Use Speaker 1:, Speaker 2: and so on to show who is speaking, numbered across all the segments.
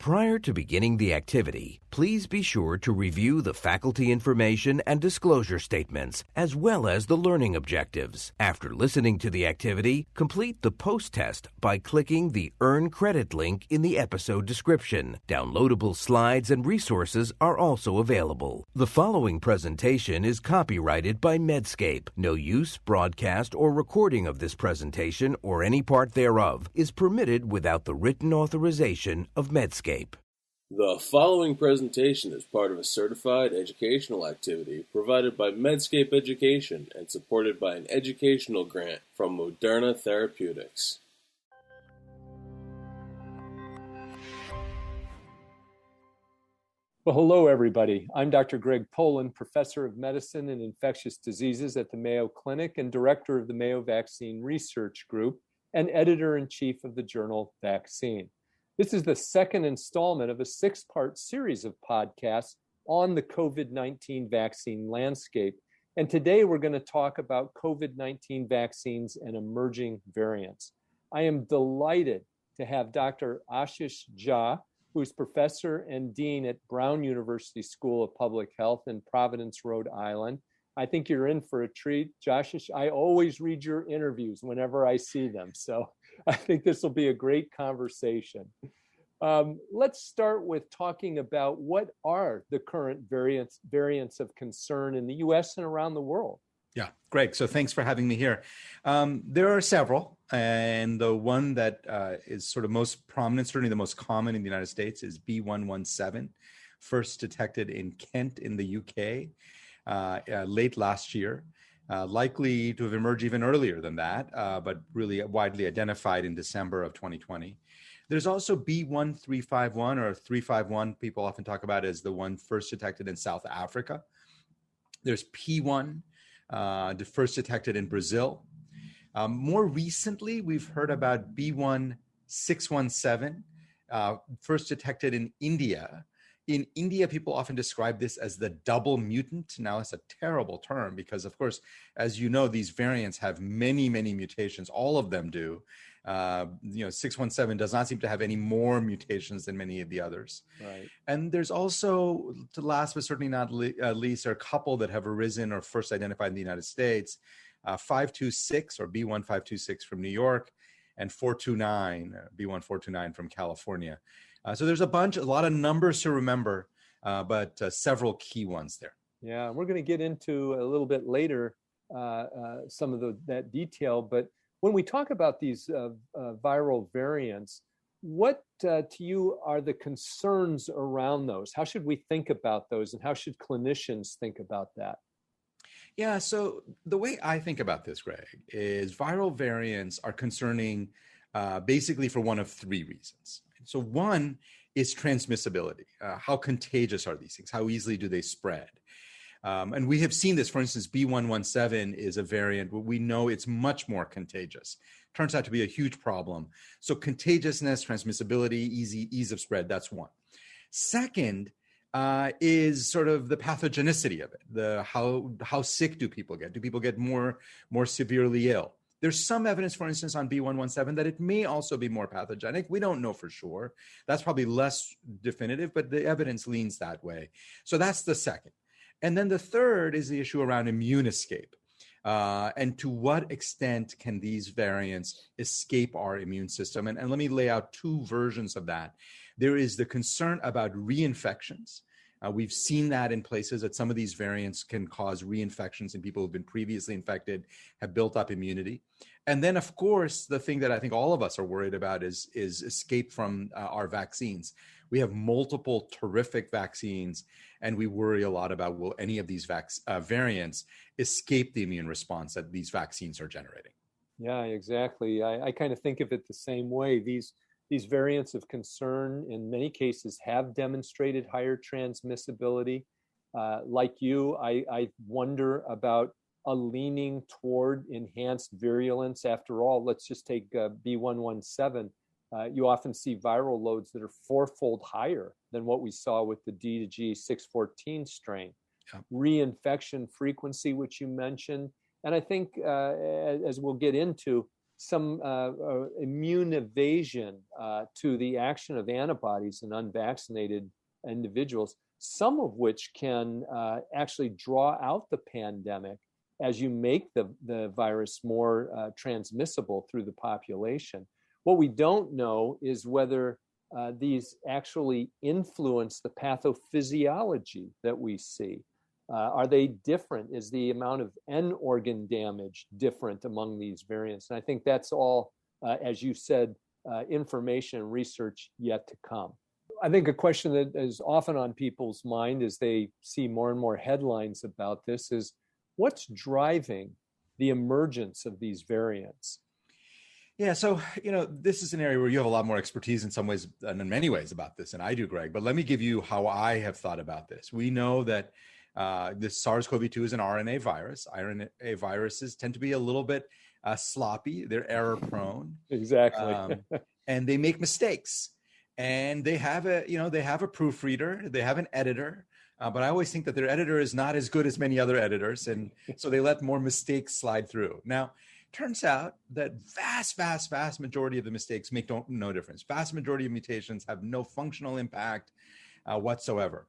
Speaker 1: Prior to beginning the activity, please be sure to review the faculty information and disclosure statements, as well as the learning objectives. After listening to the activity, complete the post-test by clicking the Earn Credit link in the episode description. Downloadable slides and resources are also available. The following presentation is copyrighted by Medscape. No use, broadcast, or recording of this presentation or any part thereof is permitted without the written authorization of Medscape.
Speaker 2: The following presentation is part of a certified educational activity provided by Medscape Education and supported by an educational grant from Moderna Therapeutics.
Speaker 3: Well, hello, everybody. I'm Dr. Greg Poland, Professor of Medicine and Infectious Diseases at the Mayo Clinic and Director of the Mayo Vaccine Research Group and Editor-in-Chief of the journal Vaccine. This is the second installment of a six-part series of podcasts on the COVID-19 vaccine landscape. And today we're going to talk about COVID-19 vaccines and emerging variants. I am delighted to have Dr. Ashish Jha, who's professor and dean at Brown University School of Public Health in Providence, Rhode Island. I think you're in for a treat. Ashish, I always read your interviews whenever I see them. So I think this will be a great conversation. Let's start with talking about what are the current variants of concern in the US and around the world.
Speaker 4: Yeah, Greg. So thanks for having me here. There are several, and the one that is sort of most prominent, certainly the most common in the United States, is B117, first detected in Kent in the UK late last year. Likely to have emerged even earlier than that, but really widely identified in December of 2020. There's also B1351 or 351, people often talk about as the one first detected in South Africa. There's P1, first detected in Brazil. More recently, we've heard about B1617, first detected in India. In India, people often describe this as the double mutant. Now, it's a terrible term because, of course, as you know, these variants have many, many mutations. All of them do. 617 does not seem to have any more mutations than many of the others. Right. And there's also, to last but certainly not least, there are a couple that have arisen or first identified in the United States. 526 or B1526 from New York and 429, B1429 from California. So there's a lot of numbers to remember, but several key ones there.
Speaker 3: Yeah, we're going to get into a little bit later some of that detail. But when we talk about these viral variants, what to you are the concerns around those? How should we think about those, and how should clinicians think about that?
Speaker 4: Yeah, so the way I think about this, Greg, is viral variants are concerning basically for one of three reasons. So one is transmissibility. How contagious are these things? How easily do they spread? And we have seen this, for instance, B117 is a variant where we know it's much more contagious. Turns out to be a huge problem. So contagiousness, transmissibility, ease of spread, that's one. Second is sort of the pathogenicity of it. How sick do people get? Do people get more severely ill? There's some evidence, for instance, on B117 that it may also be more pathogenic. We don't know for sure. That's probably less definitive, but the evidence leans that way. So that's the second. And then the third is the issue around immune escape. And to what extent can these variants escape our immune system? And let me lay out two versions of that. There is the concern about reinfections. We've seen that in places that some of these variants can cause reinfections in people who've been previously infected, have built up immunity. And then, of course, the thing that I think all of us are worried about is escape from our vaccines. We have multiple terrific vaccines, and we worry a lot about will any of these variants escape the immune response that these vaccines are generating.
Speaker 3: Yeah, exactly. I kind of think of it the same way. These variants of concern in many cases have demonstrated higher transmissibility. Like you, I wonder about a leaning toward enhanced virulence. After all, let's just take B117. You often see viral loads that are fourfold higher than what we saw with the D to G614 strain. Yeah. Reinfection frequency, which you mentioned. And I think, as we'll get into, some immune evasion to the action of antibodies in unvaccinated individuals, some of which can actually draw out the pandemic as you make the virus more transmissible through the population. What we don't know is whether these actually influence the pathophysiology that we see. Are they different? Is the amount of end organ damage different among these variants? And I think that's all, as you said, information and research yet to come. I think a question that is often on people's mind as they see more and more headlines about this is, what's driving the emergence of these variants?
Speaker 4: Yeah, so, this is an area where you have a lot more expertise in some ways and in many ways about this than I do, Greg. But let me give you how I have thought about this. We know that this SARS-CoV-2 is an RNA virus. RNA viruses tend to be a little bit sloppy. They're error prone.
Speaker 3: Exactly.
Speaker 4: And they make mistakes. And they have a proofreader. They have an editor. But I always think that their editor is not as good as many other editors. And so they let more mistakes slide through. Now, turns out that vast majority of the mistakes make no difference. Vast majority of mutations have no functional impact whatsoever.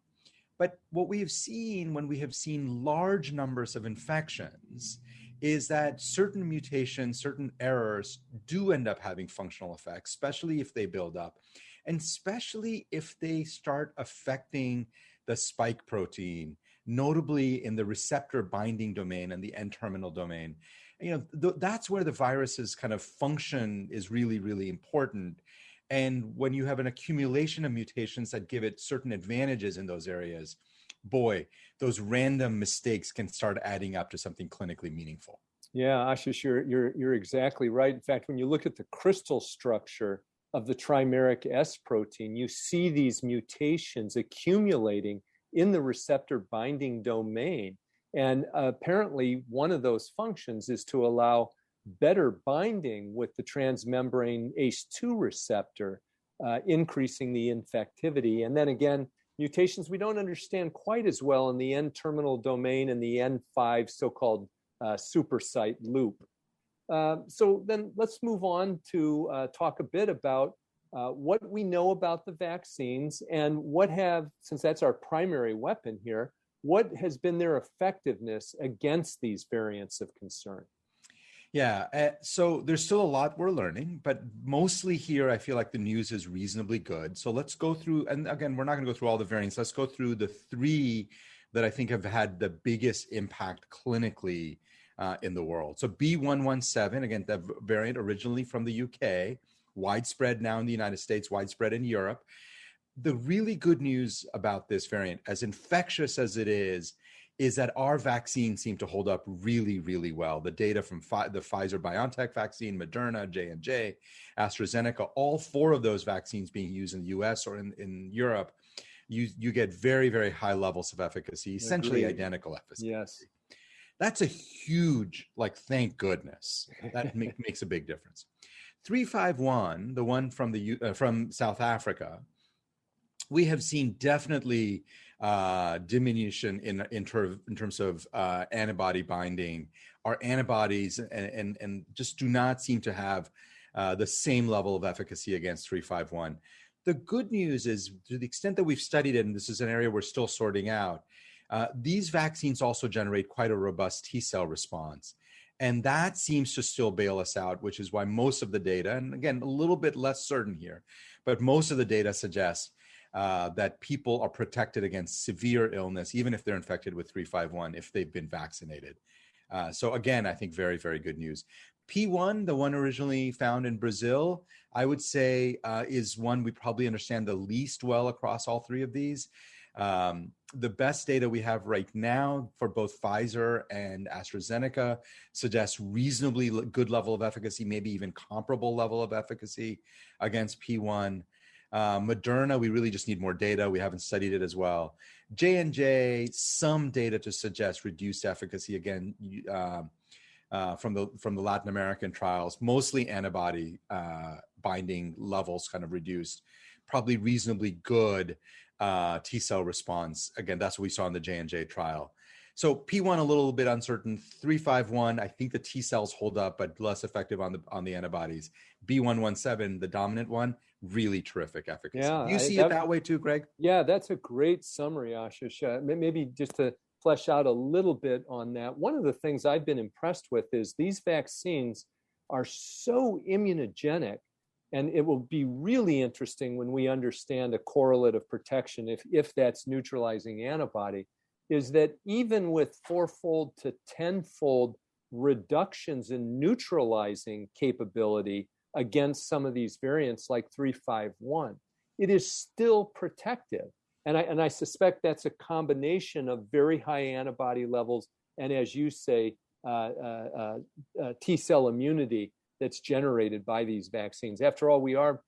Speaker 4: But what we have seen when we have seen large numbers of infections is that certain mutations, certain errors do end up having functional effects, especially if they build up, and especially if they start affecting the spike protein, notably in the receptor binding domain and the N-terminal domain. That's where the virus's kind of function is really, really important. And when you have an accumulation of mutations that give it certain advantages in those areas, boy, those random mistakes can start adding up to something clinically meaningful.
Speaker 3: Yeah, Ashish, you're exactly right. In fact, when you look at the crystal structure of the trimeric S protein, you see these mutations accumulating in the receptor binding domain. And apparently, one of those functions is to allow better binding with the transmembrane ACE2 receptor, increasing the infectivity. And then again, mutations we don't understand quite as well in the N-terminal domain and the N5 so-called supersite loop. So then let's move on to talk a bit about what we know about the vaccines and since that's our primary weapon here, what has been their effectiveness against these variants of concern?
Speaker 4: Yeah, so there's still a lot we're learning, but mostly here I feel like the news is reasonably good. So let's go through, and again, we're not going to go through all the variants. Let's go through the three that I think have had the biggest impact clinically in the world. So B117, again, the variant originally from the UK, widespread now in the United States, widespread in Europe. The really good news about this variant, as infectious as it is that our vaccines seem to hold up really, really well. The data from the Pfizer-BioNTech vaccine, Moderna, J&J, AstraZeneca, all four of those vaccines being used in the US or in Europe, you get very, very high levels of efficacy, essentially identical efficacy.
Speaker 3: Yes.
Speaker 4: That's a huge, thank goodness. That makes a big difference. 351, the one from South Africa, we have seen definitely diminution in terms of antibody binding. Our antibodies and just do not seem to have the same level of efficacy against 351. The good news is, to the extent that we've studied it, and this is an area we're still sorting out, these vaccines also generate quite a robust T cell response. And that seems to still bail us out, which is why most of the data, and again, a little bit less certain here, but most of the data suggests that people are protected against severe illness, even if they're infected with 351, if they've been vaccinated. So again, I think very, very good news. P1, the one originally found in Brazil, I would say is one we probably understand the least well across all three of these. The best data we have right now for both Pfizer and AstraZeneca suggests reasonably good level of efficacy, maybe even comparable level of efficacy against P1. Moderna, we really just need more data. We haven't studied it as well. J&J, some data to suggest reduced efficacy, again, from the Latin American trials, mostly antibody binding levels kind of reduced, probably reasonably good T cell response. Again, that's what we saw in the J&J trial. So P1 a little bit uncertain. 351, I think the T cells hold up, but less effective on the antibodies. B117, the dominant one, really terrific efficacy.
Speaker 3: Yeah,
Speaker 4: Do you see it that way too, Greg?
Speaker 3: Yeah, that's a great summary, Ashish. Maybe just to flesh out a little bit on that, one of the things I've been impressed with is these vaccines are so immunogenic, and it will be really interesting when we understand a correlate of protection, if that's neutralizing antibody, is that even with 4-fold to 10-fold reductions in neutralizing capability against some of these variants like 351, it is still protective. And I suspect that's a combination of very high antibody levels and, as you say, T cell immunity that's generated by these vaccines. After all, we are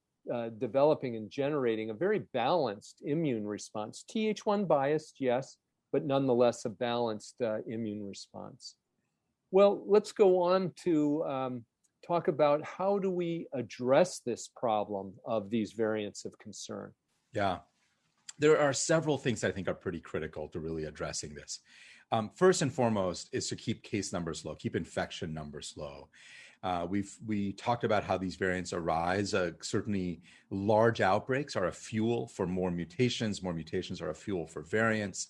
Speaker 3: developing and generating a very balanced immune response. Th1 biased, yes, but nonetheless a balanced immune response. Well, let's go on to talk about how do we address this problem of these variants of concern.
Speaker 4: Yeah, there are several things I think are pretty critical to really addressing this. First and foremost is to keep case numbers low, keep infection numbers low. We talked about how these variants arise. Certainly, large outbreaks are a fuel for more mutations. More mutations are a fuel for variants.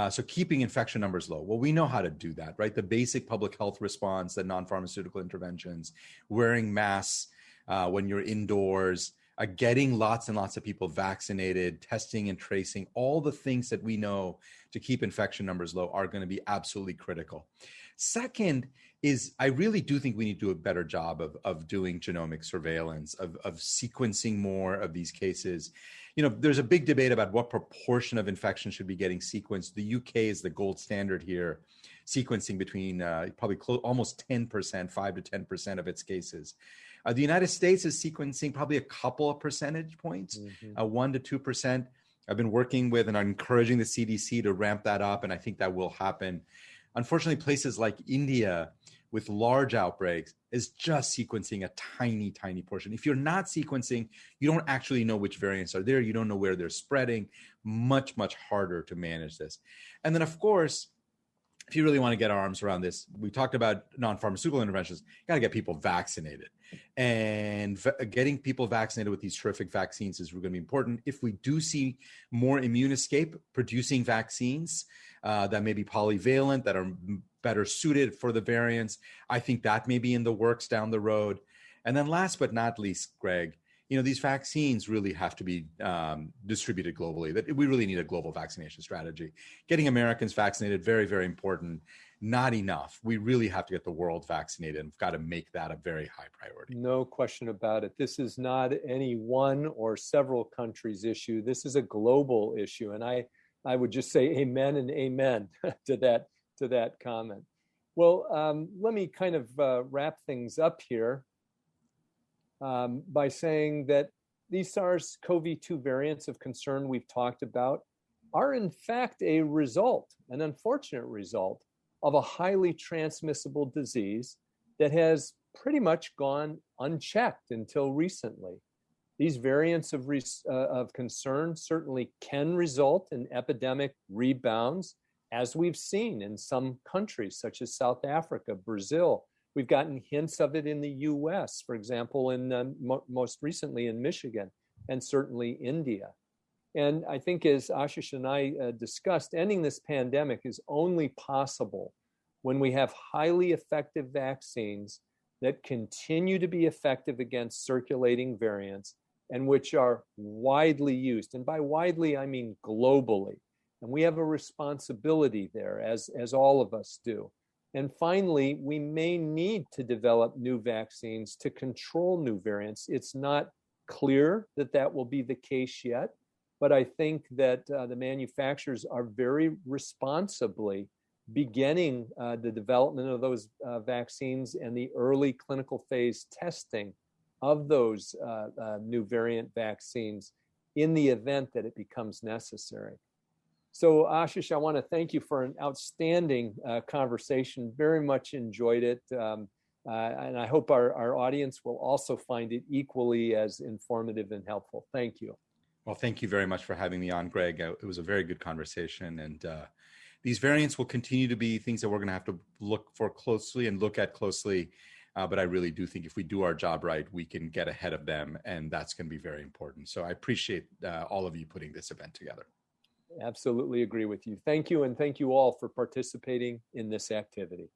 Speaker 4: So keeping infection numbers low. Well, we know how to do that, right? The basic public health response, the non-pharmaceutical interventions, wearing masks when you're indoors, getting lots and lots of people vaccinated, testing and tracing, all the things that we know to keep infection numbers low are going to be absolutely critical. Second is I really do think we need to do a better job of doing genomic surveillance, of sequencing more of these cases. You know, there's a big debate about what proportion of infections should be getting sequenced. The UK is the gold standard here, sequencing between probably almost 10%, 5 to 10% of its cases. The United States is sequencing probably a couple of percentage points, 1 to 2%. I've been working with and I'm encouraging the CDC to ramp that up, and I think that will happen. Unfortunately, places like India with large outbreaks is just sequencing a tiny, tiny portion. If you're not sequencing, you don't actually know which variants are there. You don't know where they're spreading. Much, much harder to manage this. And then, of course, if you really want to get our arms around this, we talked about non-pharmaceutical interventions. You got to get people vaccinated. And getting people vaccinated with these terrific vaccines is going to be important. If we do see more immune escape producing vaccines that may be polyvalent, that are better suited for the variants, I think that may be in the works down the road. And then last but not least, Greg, you know, these vaccines really have to be distributed globally. That we really need a global vaccination strategy. Getting Americans vaccinated, very, very important. Not enough. We really have to get the world vaccinated, and we've got to make that a very high priority.
Speaker 3: No question about it. This is not any one or several countries' issue. This is a global issue. And I would just say amen and amen to that comment. Well, let me kind of wrap things up here by saying that these SARS-CoV-2 variants of concern we've talked about are in fact a result, an unfortunate result, of a highly transmissible disease that has pretty much gone unchecked until recently. These variants of concern certainly can result in epidemic rebounds, as we've seen in some countries such as South Africa, Brazil. We've gotten hints of it in the US, for example, in most recently in Michigan, and certainly India. And I think, as Ashish and I discussed, ending this pandemic is only possible when we have highly effective vaccines that continue to be effective against circulating variants and which are widely used. And by widely, I mean globally. And we have a responsibility there, as all of us do. And finally, we may need to develop new vaccines to control new variants. It's not clear that that will be the case yet, but I think that the manufacturers are very responsibly beginning the development of those vaccines and the early clinical phase testing of those new variant vaccines in the event that it becomes necessary. So Ashish, I want to thank you for an outstanding conversation. Very much enjoyed it. And I hope our audience will also find it equally as informative and helpful. Thank you.
Speaker 4: Well, thank you very much for having me on, Greg. It was a very good conversation. And These variants will continue to be things that we're going to have to look for closely and look at closely. But I really do think if we do our job right, we can get ahead of them, and that's going to be very important. So I appreciate all of you putting this event together.
Speaker 3: Absolutely agree with you. Thank you, and thank you all for participating in this activity.